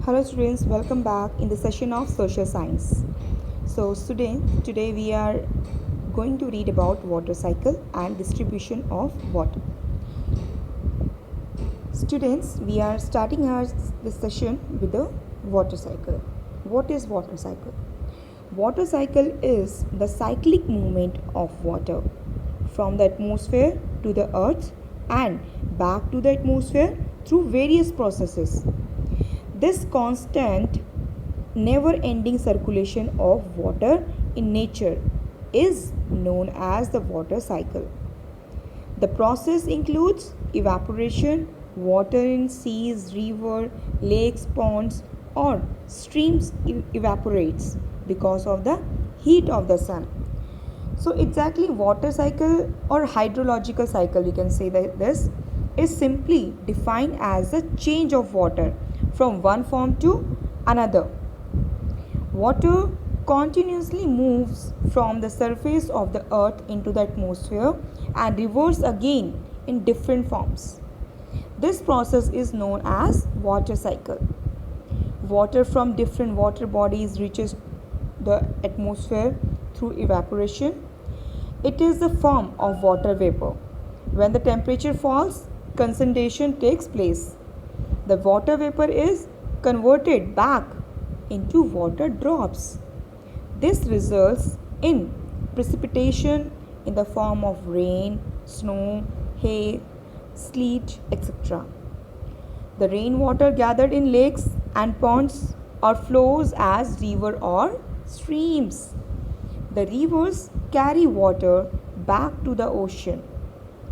Hello students, welcome back in the session of social science. So students, today we are going to read about water cycle and distribution of water. Students, we are starting our this session with the water cycle. What is water cycle? Water cycle is the cyclic movement of water from the atmosphere to the earth and back to the atmosphere through various processes. This constant, never ending circulation of water in nature is known as the water cycle. The process includes evaporation, water in seas, river, lakes, ponds, or streams evaporates because of the heat of the sun. So exactly water cycle or hydrological cycle, we can say that this is simply defined as the change of water from one form to another. Water continuously moves from the surface of the earth into the atmosphere and reverse again in different forms. This process is known as water cycle. Water from different water bodies reaches the atmosphere through evaporation. It is the form of water vapor. When the temperature falls, condensation takes place. The water vapor is converted back into water drops. This results in precipitation in the form of rain, snow, hail, sleet, etc. The rainwater gathered in lakes and ponds or flows as river or streams. The rivers carry water back to the ocean.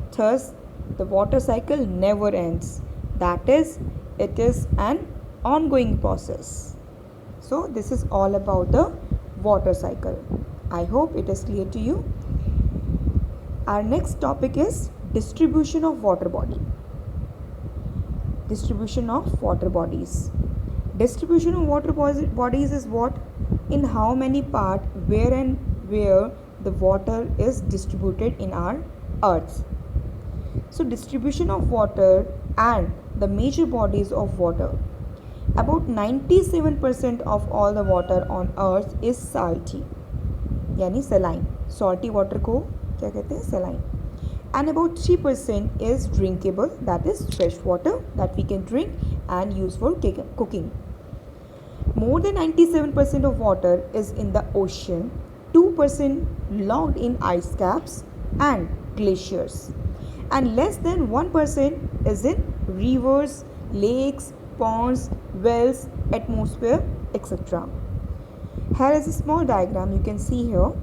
Thus, the water cycle never ends. That is, it is an ongoing process. So, this is all about the water cycle. I hope it is clear to you. Our next topic is distribution of water body. Distribution of water bodies. Distribution of water bodies is what? In how many parts, where and where the water is distributed in our earth. So distribution of water and the major bodies of water. About 97% of all the water on earth is salty, यानी saline. Salty water को क्या कहते हैं? Saline. And about 3% is drinkable, that is fresh water that we can drink and use for cooking. More than 97% of water is in the ocean, 2% locked in ice caps and glaciers, and less than 1% is in rivers, lakes, ponds, wells, atmosphere, etc. Here is a small diagram you can see here.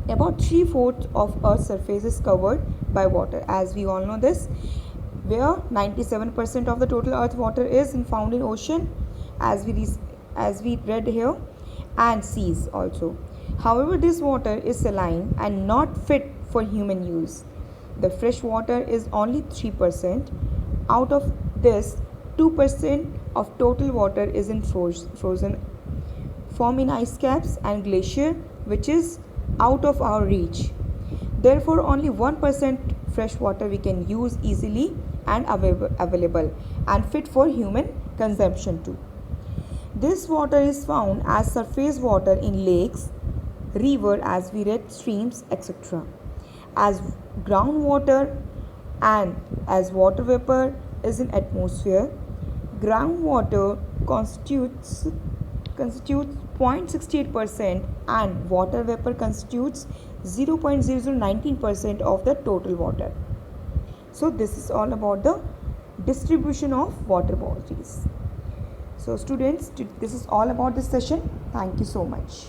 About 3/4 of Earth's surface is covered by water, as we all know this, where 97% of the total Earth water is found in ocean, as we read here, and seas also. However, this water is saline and not fit for human use. The fresh water is only 3%. Out of this, 2% of total water is in frozen form in ice caps and glacier, which is out of our reach. Therefore, only 1% fresh water we can use easily and available and fit for human consumption too. This water is found as surface water in lakes, river, as we read, streams, etc. As groundwater and as water vapor is in atmosphere. Groundwater constitutes 0.68% and water vapor constitutes 0.0019% of the total water. So this is all about the distribution of water bodies. So students, this is all about this session. Thank you so much.